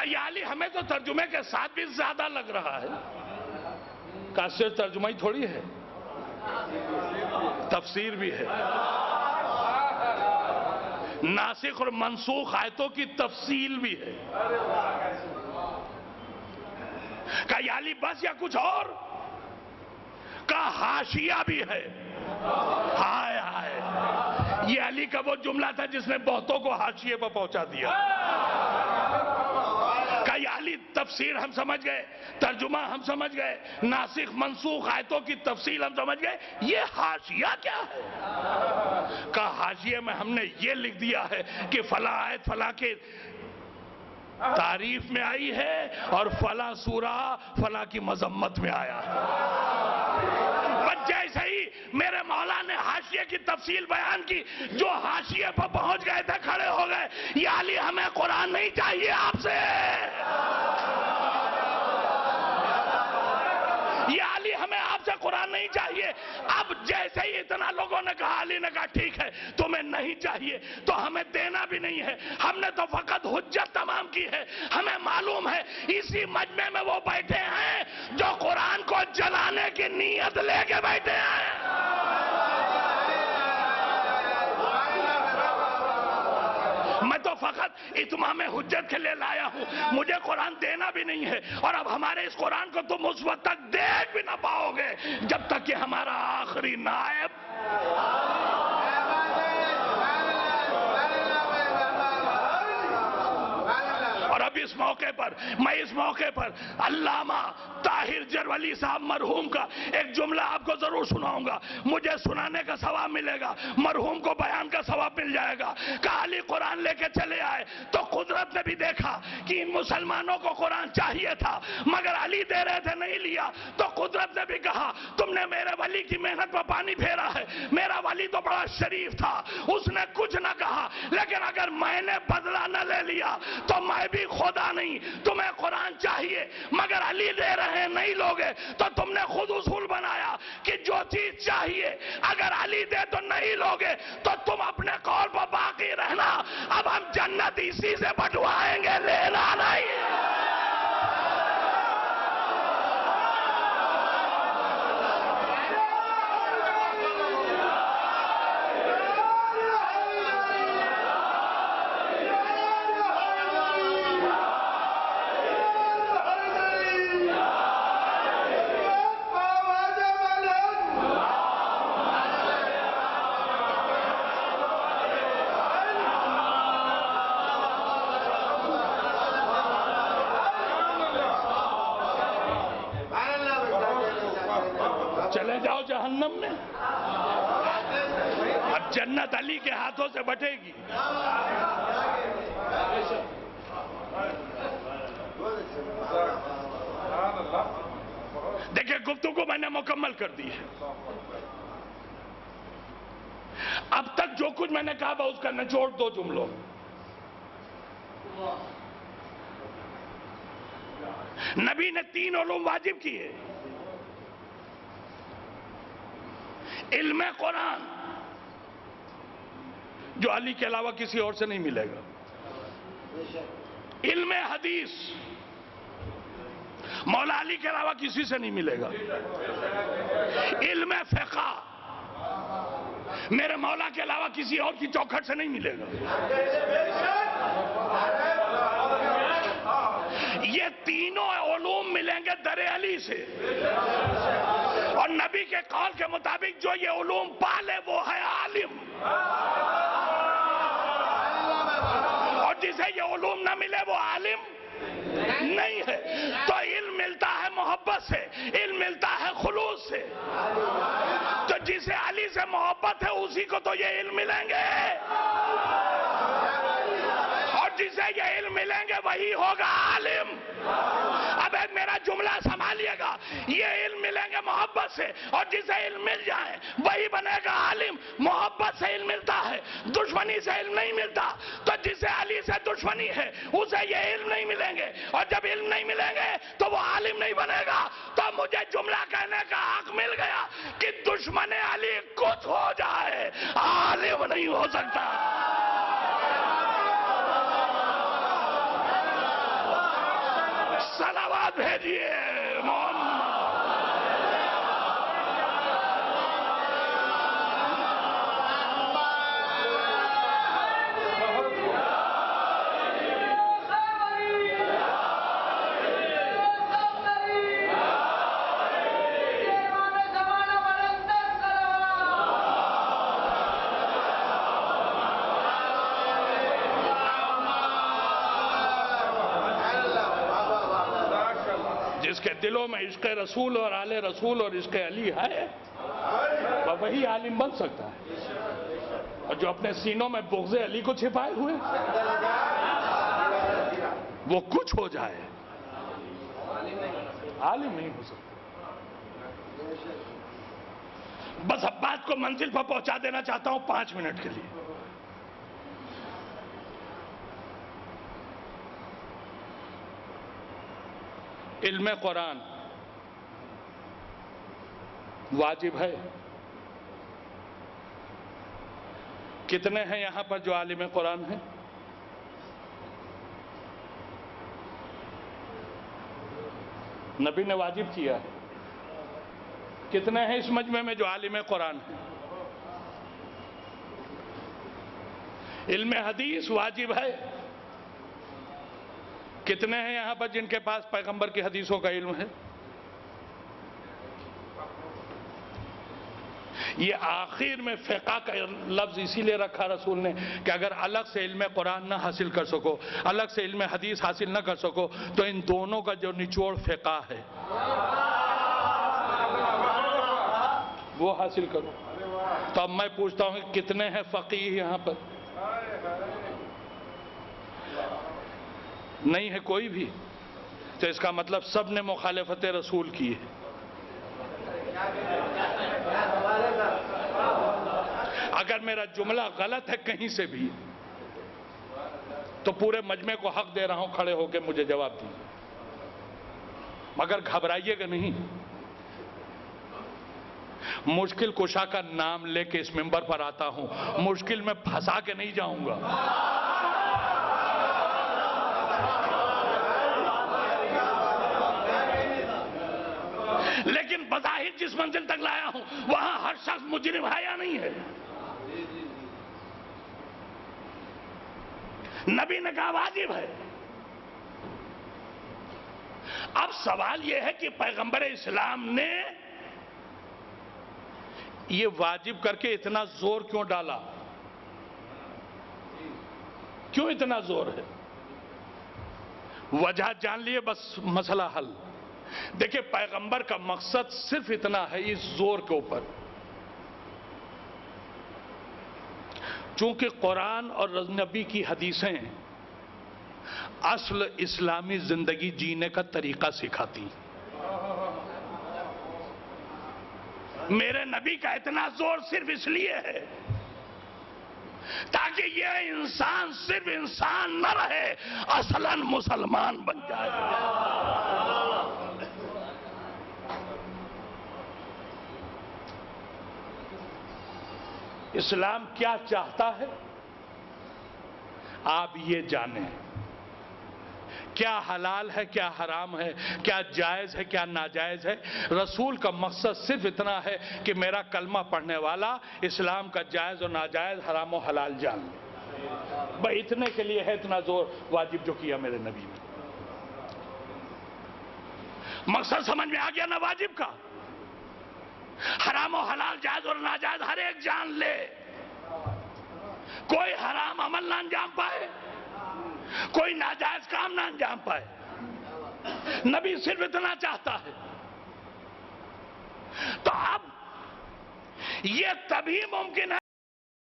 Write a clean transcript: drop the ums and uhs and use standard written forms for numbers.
یہ علی ہمیں تو ترجمے کے ساتھ بھی زیادہ لگ رہا ہے. کہا صرف ترجمہ ہی تھوڑی ہے، تفسیر بھی ہے. ناسخ اور منسوخ آیتوں کی تفصیل بھی ہے. کہا یہ علی بس یا کچھ اور؟ کہا حاشیہ بھی ہے. ہائے ہائے، یہ علی کا وہ جملہ تھا جس نے بہتوں کو حاشیے پر پہنچا دیا. کہا یہ علی تفسیر ہم سمجھ گئے، ترجمہ ہم سمجھ گئے، ناسخ منسوخ آیتوں کی تفصیل ہم سمجھ گئے، یہ حاشیہ کیا ہے؟ کہا حاشیے میں ہم نے یہ لکھ دیا ہے کہ فلاں آیت فلاں کے تعریف میں آئی ہے اور فلاں سورہ فلاں کی مذمت میں آیا ہے. بس جیسے ہی میرے مولا نے حاشیے کی تفصیل بیان کی، جو حاشیے پر پہنچ گئے تھے کھڑے ہو گئے. یا علی ہمیں قرآن نہیں چاہیے آپ سے، یا علی ہمیں آپ سے قرآن نہیں چاہیے. اب جیسے ہی اتنا لوگوں نے کہا، علی نے کہا ٹھیک ہے تمہیں نہیں چاہیے تو ہمیں دینا بھی نہیں ہے، ہم نے تو فقط حجت تمام کی ہے. ہمیں معلوم ہے اسی مجمع میں وہ بیٹھے ہیں جو قرآن کو جلانے کی نیت لے کے بیٹھے ہیں. میں تو فقط اتمام حجت کے لیے لایا ہوں، مجھے قرآن دینا بھی نہیں ہے. اور اب ہمارے اس قرآن کو تم اس وقت تک دیکھ بھی نہ پاؤ گے جب تک کہ ہمارا آخری نائب اور اب اس موقع پر علامہ طاہر جرولی صاحب مرحوم کا ایک جملہ آپ کو ضرور سناؤں گا. مجھے سنانے کا ثواب ملے گا، مرحوم کو بیان کا ثواب مل جائے گا. کہ علی قرآن لے کے چلے آئے تو قدرت نے بھی دیکھا کہ ان مسلمانوں کو قرآن چاہیے تھا مگر علی دے رہے تھے، نہیں لیا. تو قدرت نے بھی کہا تم نے میرے ولی کی محنت پر پانی پھیرا ہے، میرا ولی تو بڑا شریف تھا، اس نے کچھ نہ کہا، لیکن اگر میں نے بدلہ نہ لے لیا تو میں بھی خدا نہیں. تمہیں قرآن چاہیے مگر علی دے رہے ہیں، نہیں لوگے تو تم نے خود اصول بنایا کہ جو چیز چاہیے اگر علی دے تو نہیں لوگے تو تم اپنے قول پر باقی رہنا. اب ہم جنت اسی سے بٹوائیں گے، لینا نہیں. چلے جاؤ جہنم میں، اب جنت علی کے ہاتھوں سے بٹے گی. دیکھیں گفتگو میں نے مکمل کر دی ہے. اب تک جو کچھ میں نے کہا اس کا نچوڑ دو جملوں. نبی نے 3 علوم واجب کیے: علم قرآن جو علی کے علاوہ کسی اور سے نہیں ملے گا، علم حدیث مولا علی کے علاوہ کسی سے نہیں ملے گا، علم فقہ میرے مولا کے علاوہ کسی اور کی چوکھٹ سے نہیں ملے گا. یہ تینوں علوم ملیں گے در علی سے، اور نبی کے قول کے مطابق جو یہ علوم پالے وہ ہے عالم، اور جسے یہ علوم نہ ملے وہ عالم نہیں ہے. تو علم ملتا ہے محبت سے، علم ملتا ہے خلوص سے. تو جسے علی سے محبت ہے اسی کو تو یہ علم ملیں گے، اور جسے یہ علم ملیں گے وہی ہوگا عالم. اب ایک میرا جملہ سنبھالیے گا، یہ علم ملیں گے محبت سے، اور جسے علم مل جائے وہی بنے گا عالم. محبت سے علم ملتا ہے، دشمنی سے علم نہیں ملتا. تو جسے علی سے دشمنی ہے اسے یہ علم نہیں ملیں گے، اور جب علم نہیں ملیں گے تو وہ عالم نہیں بنے گا. تو مجھے جملہ کہنے کا حق مل گیا کہ دشمن علی کچھ ہو جائے عالم نہیں ہو سکتا. بھیجیے محمد. جس کے دلوں میں عشق رسول اور آل رسول اور عشق علی ہے وہ وہی عالم بن سکتا ہے، اور جو اپنے سینوں میں بغض علی کو چھپائے ہوئے وہ کچھ ہو جائے عالم نہیں ہو سکتا. بس اب بات کو منزل پر پہنچا دینا چاہتا ہوں 5 منٹ کے لیے. علم قرآن واجب ہے. کتنے ہیں یہاں پر جو عالم قرآن ہیں؟ نبی نے واجب کیا ہے. کتنے ہیں اس مجمع میں جو عالم قرآن ہیں؟ علم حدیث واجب ہے. کتنے ہیں یہاں پر جن کے پاس پیغمبر کی حدیثوں کا علم ہے؟ یہ آخر میں فقہ کا لفظ اسی لیے رکھا رسول نے کہ اگر الگ سے علم قرآن نہ حاصل کر سکو، الگ سے علم حدیث حاصل نہ کر سکو، تو ان دونوں کا جو نچوڑ فقہ ہے وہ حاصل کرو. تو اب میں پوچھتا ہوں کہ کتنے ہیں فقیہ یہاں پر؟ نہیں ہے کوئی بھی. تو اس کا مطلب سب نے مخالفت رسول کی ہے. اگر میرا جملہ غلط ہے کہیں سے بھی تو پورے مجمع کو حق دے رہا ہوں کھڑے ہو کے مجھے جواب دیجیے، مگر گھبرائیے گا نہیں. مشکل کشا کا نام لے کے اس منبر پر آتا ہوں، مشکل میں پھنسا کے نہیں جاؤں گا. لیکن بظاہر جس منزل تک لایا ہوں وہاں ہر شخص مجرم ہے یا نہیں ہے؟ نبی نے کہا واجب ہے. اب سوال یہ ہے کہ پیغمبر اسلام نے یہ واجب کر کے اتنا زور کیوں ڈالا؟ کیوں اتنا زور ہے؟ وجہ جان لیے بس مسئلہ حل. دیکھیں پیغمبر کا مقصد صرف اتنا ہے اس زور کے اوپر، چونکہ قرآن اور نبی کی حدیثیں اصل اسلامی زندگی جینے کا طریقہ سکھاتی. میرے نبی کا اتنا زور صرف اس لیے ہے تاکہ یہ انسان صرف انسان نہ رہے، اصلاً مسلمان بن جائے. اسلام کیا چاہتا ہے آپ یہ جانیں. کیا حلال ہے، کیا حرام ہے، کیا جائز ہے، کیا ناجائز ہے. رسول کا مقصد صرف اتنا ہے کہ میرا کلمہ پڑھنے والا اسلام کا جائز اور ناجائز، حرام و حلال جان لے. بھائی اتنے کے لیے ہے اتنا زور واجب جو کیا میرے نبی نے. مقصد سمجھ میں آ گیا نا واجب کا؟ حرام و حلال، جائز اور ناجائز ہر ایک جان لے. کوئی حرام عمل نہ انجام پائے، کوئی ناجائز کام نہ انجام پائے. نبی صرف اتنا چاہتا ہے. تو اب یہ تبھی ممکن ہے